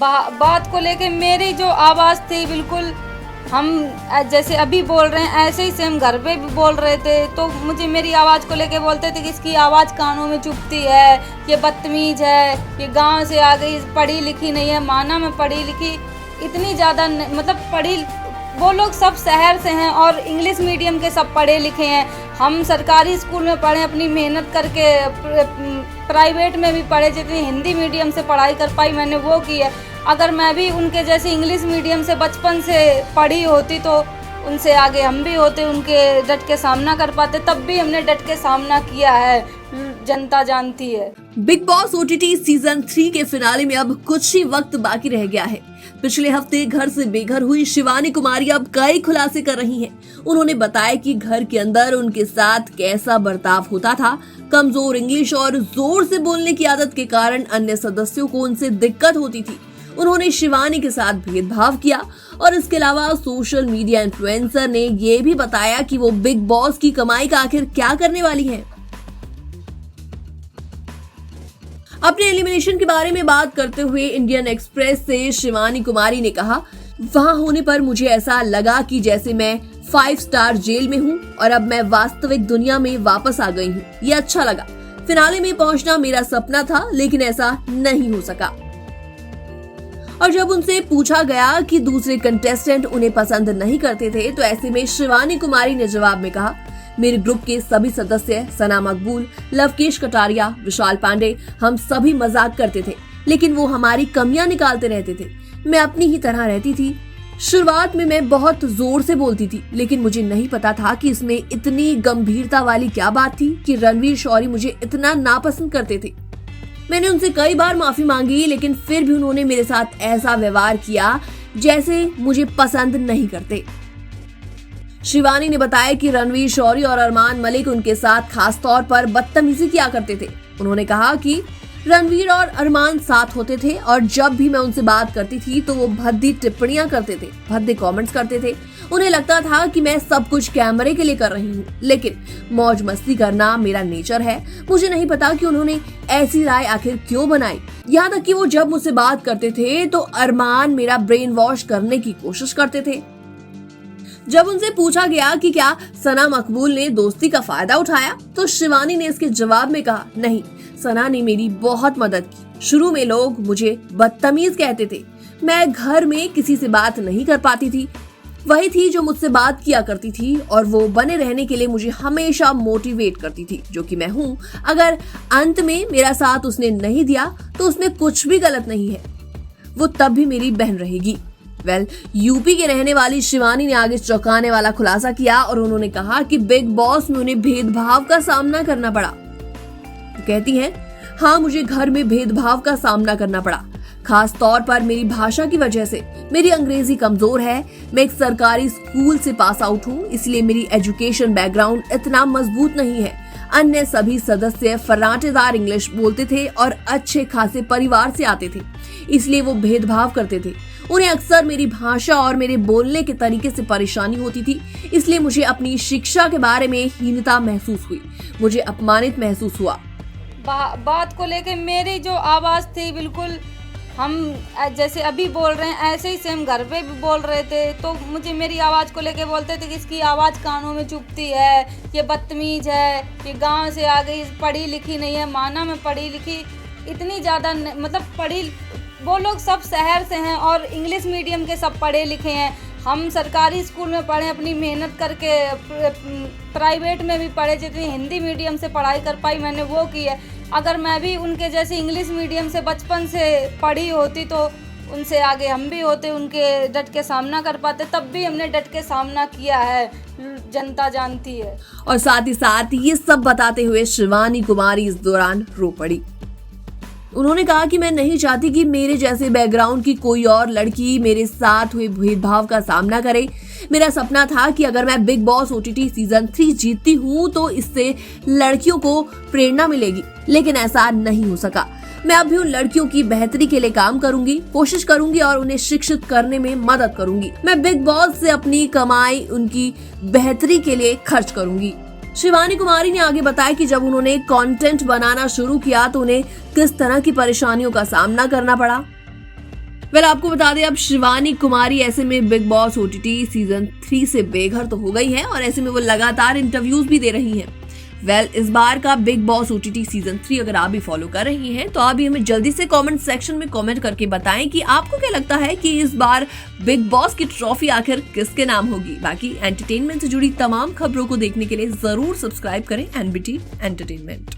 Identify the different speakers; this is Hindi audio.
Speaker 1: बात को लेके मेरी जो आवाज़ थी बिल्कुल, हम जैसे अभी बोल रहे हैं ऐसे ही सेम घर पे भी बोल रहे थे, तो मुझे मेरी आवाज़ को लेके बोलते थे कि इसकी आवाज़ कानों में चुभती है, ये बदतमीज है, ये गांव से आ गई, पढ़ी लिखी नहीं है। माना मैं पढ़ी लिखी इतनी ज़्यादा मतलब पढ़ी, वो लोग सब शहर से हैं और इंग्लिश मीडियम के सब पढ़े लिखे हैं। हम सरकारी स्कूल में पढ़े, अपनी मेहनत करके प्राइवेट में भी पढ़े, जितनी हिंदी मीडियम से पढ़ाई कर पाई मैंने वो की है। अगर मैं भी उनके जैसे इंग्लिश मीडियम से बचपन से पढ़ी होती तो उनसे आगे हम भी होते, उनके डट के सामना कर पाते। तब भी हमने डट के सामना किया है, जनता जानती है।
Speaker 2: बिग बॉस ओटीटी सीजन 3 के फिनाले में अब कुछ ही वक्त बाकी रह गया है। पिछले हफ्ते घर से बेघर हुई शिवानी कुमारी अब कई खुलासे कर रही हैं। उन्होंने बताया कि घर के अंदर उनके साथ कैसा बर्ताव होता था। कमजोर इंग्लिश और जोर से बोलने की आदत के कारण अन्य सदस्यों को उनसे दिक्कत होती थी। उन्होंने शिवानी के साथ भेदभाव किया और इसके अलावा सोशल मीडिया इन्फ्लुएंसर ने ये भी बताया कि वो बिग बॉस की कमाई का आखिर क्या करने वाली है। अपने एलिमिनेशन के बारे में बात करते हुए इंडियन एक्सप्रेस से शिवानी कुमारी ने कहा, वहां होने पर मुझे ऐसा लगा कि जैसे मैं 5 स्टार जेल में हूं और अब मैं वास्तविक दुनिया में वापस आ गई हूं। ये अच्छा लगा। फिनाले में पहुंचना मेरा सपना था, लेकिन ऐसा नहीं हो सका। और जब उनसे पूछा गया कि दूसरे कंटेस्टेंट उन्हें पसंद नहीं करते थे, तो ऐसे में शिवानी कुमारी ने जवाब में कहा, मेरे ग्रुप के सभी सदस्य सना मकबूल, लवकेश कटारिया, विशाल पांडे, हम सभी मजाक करते थे, लेकिन वो हमारी कमियां निकालते रहते थे। मैं अपनी ही तरह रहती थी। शुरुआत में मैं बहुत जोर से बोलती थी, लेकिन मुझे नहीं पता था कि इसमें इतनी गंभीरता वाली क्या बात थी कि रणवीर शौरी मुझे इतना नापसंद करते थे। मैंने उनसे कई बार माफी मांगी, लेकिन फिर भी उन्होंने मेरे साथ ऐसा व्यवहार किया जैसे मुझे पसंद नहीं करते। शिवानी ने बताया कि रणवीर शौरी और अरमान मलिक उनके साथ खास तौर पर बदतमीजी किया करते थे। उन्होंने कहा कि रणवीर और अरमान साथ होते थे और जब भी मैं उनसे बात करती थी तो वो भद्दी टिप्पणियां करते थे, भद्दे कमेंट्स करते थे। उन्हें लगता था कि मैं सब कुछ कैमरे के लिए कर रही हूँ, लेकिन मौज मस्ती करना मेरा नेचर है। मुझे नहीं पता कि उन्होंने ऐसी राय आखिर क्यों बनाई। यहाँ तक कि वो जब मुझसे बात करते थे तो अरमान मेरा ब्रेन वॉश करने की कोशिश करते थे। जब उनसे पूछा गया कि क्या सना मकबूल ने दोस्ती का फायदा उठाया, तो शिवानी ने इसके जवाब में कहा, नहीं, सना ने मेरी बहुत मदद की। शुरू में लोग मुझे बदतमीज कहते थे। मैं घर में किसी से बात नहीं कर पाती थी। वही थी जो मुझसे बात किया करती थी और वो बने रहने के लिए मुझे हमेशा मोटिवेट करती थी, जो कि मैं हूँ। अगर अंत में मेरा साथ उसने नहीं दिया तो उसमें कुछ भी गलत नहीं है। वो तब भी मेरी बहन रहेगी। यूपी के रहने वाली शिवानी ने आगे चौंकाने वाला खुलासा किया और उन्होंने कहा कि बिग बॉस में उन्हें भेदभाव का सामना करना पड़ा। तो कहती हैं, हाँ, मुझे घर में भेदभाव का सामना करना पड़ा, खास तौर पर मेरी भाषा की वजह से। मेरी अंग्रेजी कमजोर है। मैं एक सरकारी स्कूल से पास आउट हूँ, इसलिए मेरी एजुकेशन बैकग्राउंड इतना मजबूत नहीं है। अन्य सभी सदस्य फर्राटेदार इंग्लिश बोलते थे और अच्छे खासे परिवार से आते थे, इसलिए वो भेदभाव करते थे। उन्हें अक्सर मेरी भाषा और मेरे बोलने के तरीके से परेशानी होती थी, इसलिए मुझे अपनी शिक्षा के बारे में हीनता महसूस हुई। मुझे अपमानित महसूस हुआ।
Speaker 1: बात को लेके मेरी जो आवाज़ थी बिल्कुल, हम जैसे अभी बोल रहे हैं ऐसे ही सेम घर पे भी बोल रहे थे, तो मुझे मेरी आवाज़ को लेके बोलते थे कि इसकी आवाज़ कानों में चुभती है, ये बदतमीज है, ये गांव से आ गई, पढ़ी लिखी नहीं है। माना मैं पढ़ी लिखी इतनी ज़्यादा मतलब पढ़ी, वो लोग सब शहर से हैं और इंग्लिश मीडियम के सब पढ़े लिखे हैं। हम सरकारी स्कूल में पढ़े, अपनी मेहनत करके प्राइवेट में भी पढ़े, जितनी हिंदी मीडियम से पढ़ाई कर पाई मैंने वो की है। अगर मैं भी उनके जैसे इंग्लिश मीडियम से बचपन से पढ़ी होती तो उनसे आगे हम भी होते, उनके डट के सामना कर पाते। तब भी हमने डट के सामना किया है, जनता जानती है।
Speaker 2: और साथ ही साथ ये सब बताते हुए शिवानी कुमारी इस दौरान रो पड़ी। उन्होंने कहा कि मैं नहीं चाहती कि मेरे जैसे बैकग्राउंड की कोई और लड़की मेरे साथ हुए भेदभाव का सामना करे। मेरा सपना था कि अगर मैं बिग बॉस ओटीटी सीजन 3 जीतती हूँ तो इससे लड़कियों को प्रेरणा मिलेगी, लेकिन ऐसा नहीं हो सका। मैं अब भी उन लड़कियों की बेहतरी के लिए काम करूंगी, कोशिश करूंगी और उन्हें शिक्षित करने में मदद करूंगी। मैं बिग बॉस से अपनी कमाई उनकी बेहतरी के लिए खर्च करूंगी। शिवानी कुमारी ने आगे बताया कि जब उन्होंने कंटेंट बनाना शुरू किया तो उन्हें किस तरह की परेशानियों का सामना करना पड़ा। वेल आपको बता दें अब शिवानी कुमारी ऐसे में बिग बॉस ओटीटी सीजन 3 से बेघर तो हो गई हैं और ऐसे में वो लगातार इंटरव्यूज भी दे रही हैं। वेल इस बार का बिग बॉस ओटीटी सीजन 3 अगर आप भी फॉलो कर रही हैं तो आप भी हमें जल्दी से कमेंट सेक्शन में कमेंट करके बताएं कि आपको क्या लगता है कि इस बार बिग बॉस की ट्रॉफी आखिर किसके नाम होगी। बाकी एंटरटेनमेंट से जुड़ी तमाम खबरों को देखने के लिए जरूर सब्सक्राइब करें एनबीटी एंटरटेनमेंट।